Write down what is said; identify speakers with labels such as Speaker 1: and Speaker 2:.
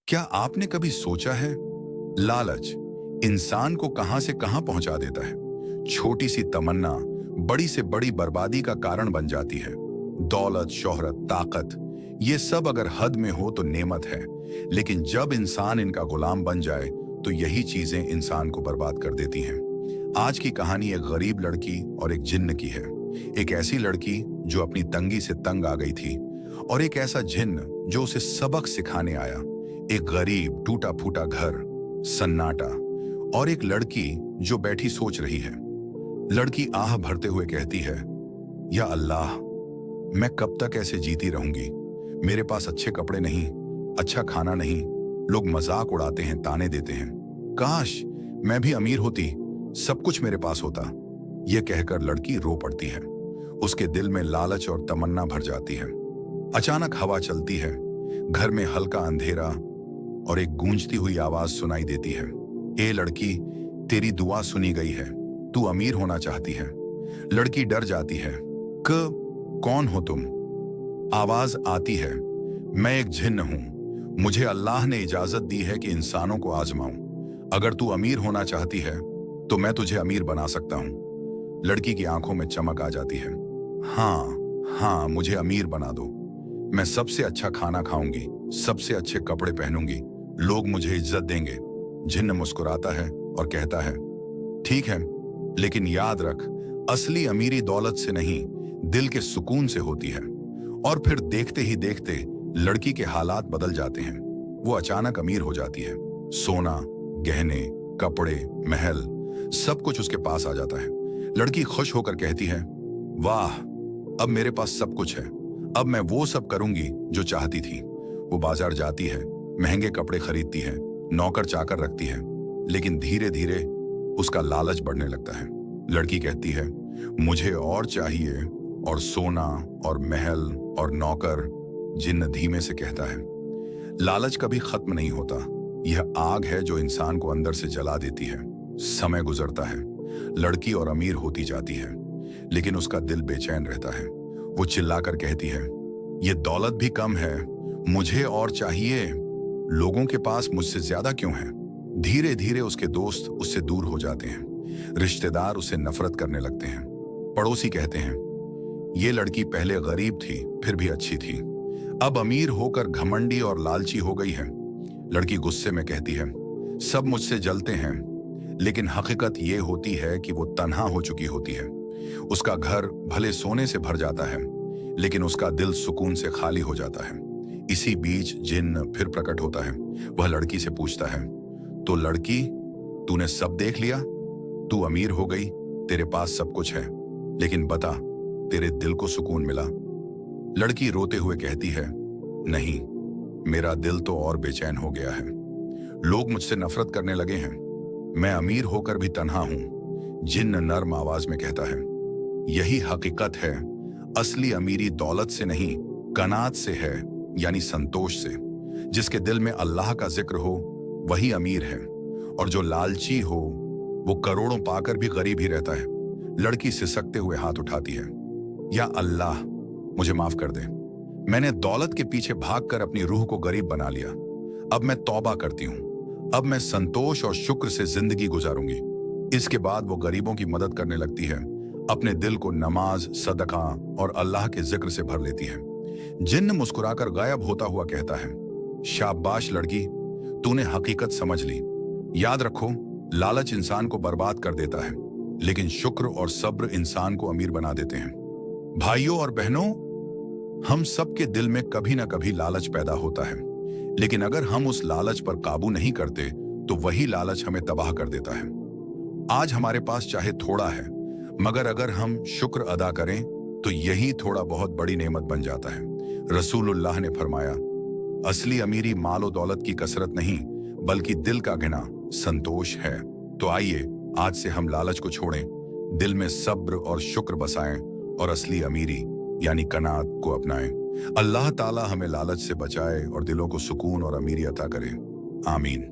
Speaker 1: क्या आपने कभी सोचा है, लालच इंसान को कहां से कहां पहुंचा देता है। छोटी सी तमन्ना बड़ी से बड़ी बर्बादी का कारण बन जाती है। दौलत, शोहरत, ताकत, ये सब अगर हद में हो तो नेमत है, लेकिन जब इंसान इनका गुलाम बन जाए तो यही चीजें इंसान को बर्बाद कर देती हैं। आज की कहानी एक गरीब लड़की और एक जिन्न की है। एक ऐसी लड़की जो अपनी तंगी से तंग आ गई थी, और एक ऐसा जिन्न जो उसे सबक सिखाने आया। एक गरीब टूटा फूटा घर, सन्नाटा, और एक लड़की जो बैठी सोच रही है। लड़की आह भरते हुए कहती है, या अल्लाह, मैं कब तक ऐसे जीती रहूंगी। मेरे पास अच्छे कपड़े नहीं, अच्छा खाना नहीं, लोग मजाक उड़ाते हैं, ताने देते हैं। काश मैं भी अमीर होती, सब कुछ मेरे पास होता। यह कहकर लड़की रो पड़ती है। उसके दिल में लालच और तमन्ना भर जाती है। अचानक हवा चलती है, घर में हल्का अंधेरा और एक गूंजती हुई आवाज सुनाई देती है, ए लड़की, तेरी दुआ सुनी गई है, तू अमीर होना चाहती है। लड़की डर जाती है। कौन हो तुम? आवाज आती है, मैं एक जिन्न हूं। मुझे अल्लाह ने इजाजत दी है कि इंसानों को आजमाऊं। अगर तू अमीर होना चाहती है तो मैं तुझे अमीर बना सकता हूं। लड़की की आंखों में चमक आ जाती है। हाँ, मुझे अमीर बना दो। मैं सबसे अच्छा खाना खाऊंगी, सबसे अच्छे कपड़े पहनूंगी, लोग मुझे इज्जत देंगे। जिन्न मुस्कुराता है और कहता है, ठीक है, लेकिन याद रख, असली अमीरी दौलत से नहीं, दिल के सुकून से होती है। और फिर देखते ही देखते लड़की के हालात बदल जाते हैं। वो अचानक अमीर हो जाती है। सोना, गहने, कपड़े, महल, सब कुछ उसके पास आ जाता है। लड़की खुश होकर कहती है, वाह, अब मेरे पास सब कुछ है, अब मैं वो सब करूंगी जो चाहती थी। वो बाजार जाती है, महंगे कपड़े खरीदती है, नौकर चाकर रखती है, लेकिन धीरे धीरे उसका लालच बढ़ने लगता है। लड़की कहती है, मुझे और चाहिए, और सोना और महल और नौकर। जिन्न धीमे से कहता है, लालच कभी खत्म नहीं होता। यह आग है जो इंसान को अंदर से जला देती है। समय गुजरता है, लड़की और अमीर होती जाती है, लेकिन उसका दिल बेचैन रहता है। वो चिल्लाकर कहती है, ये दौलत भी कम है, मुझे और चाहिए। लोगों के पास मुझसे ज्यादा क्यों है? धीरे धीरे उसके दोस्त उससे दूर हो जाते हैं, रिश्तेदार उसे नफरत करने लगते हैं। पड़ोसी कहते हैं, ये लड़की पहले गरीब थी, फिर भी अच्छी थी, अब अमीर होकर घमंडी और लालची हो गई है। लड़की गुस्से में कहती है, सब मुझसे जलते हैं, लेकिन हकीकत ये होती है कि वो तन्हा हो चुकी होती है। उसका घर भले सोने से भर जाता है, लेकिन उसका दिल सुकून से खाली हो जाता है। इसी बीच जिन्न फिर प्रकट होता है। वह लड़की से पूछता है, तो लड़की, तूने सब देख लिया? तू अमीर हो गई, तेरे पास सब कुछ है, लेकिन बता, तेरे दिल को सुकून मिला? लड़की रोते हुए कहती है, नहीं, मेरा दिल तो और बेचैन हो गया है। लोग मुझसे नफरत करने लगे हैं, मैं अमीर होकर भी तन्हा हूं। जिन्न नर्म आवाज में कहता है, यही हकीकत है, असली अमीरी दौलत से नहीं, कनात से है, यानी संतोष से। जिसके दिल में अल्लाह का जिक्र हो वही अमीर है, और जो लालची हो वो करोड़ों पाकर भी गरीब ही रहता है। लड़की सिसकते हुए हाथ उठाती है, या अल्लाह, मुझे माफ कर दे। मैंने दौलत के पीछे भागकर अपनी रूह को गरीब बना लिया। अब मैं तौबा करती हूं, अब मैं संतोष और शुक्र से जिंदगी गुजारूंगी। इसके बाद वो गरीबों की मदद करने लगती है, अपने दिल को नमाज, सदका और अल्लाह के जिक्र से भर लेती है। जिन्न मुस्कुराकर गायब होता हुआ कहता है, शाबाश लड़की, तूने हकीकत समझ ली। याद रखो, लालच इंसान को बर्बाद कर देता है, लेकिन शुक्र और सब्र इंसान को अमीर बना देते हैं। भाइयों और बहनों, हम सबके दिल में कभी ना कभी लालच पैदा होता है, लेकिन अगर हम उस लालच पर काबू नहीं करते तो वही लालच हमें तबाह कर देता है। आज हमारे पास चाहे थोड़ा है, मगर अगर हम शुक्र अदा करें तो यही थोड़ा बहुत बड़ी नेमत बन जाता है। रसूलुल्लाह ने फरमाया, असली अमीरी मालो दौलत की कसरत नहीं, बल्कि दिल का घिना, संतोष है। तो आइए आज से हम लालच को छोड़ें, दिल में सब्र और शुक्र बसाएं, और असली अमीरी यानी कनात को अपनाएं। अल्लाह ताला हमें लालच से बचाए और दिलों को सुकून और अमीरी अता करे। आमीन।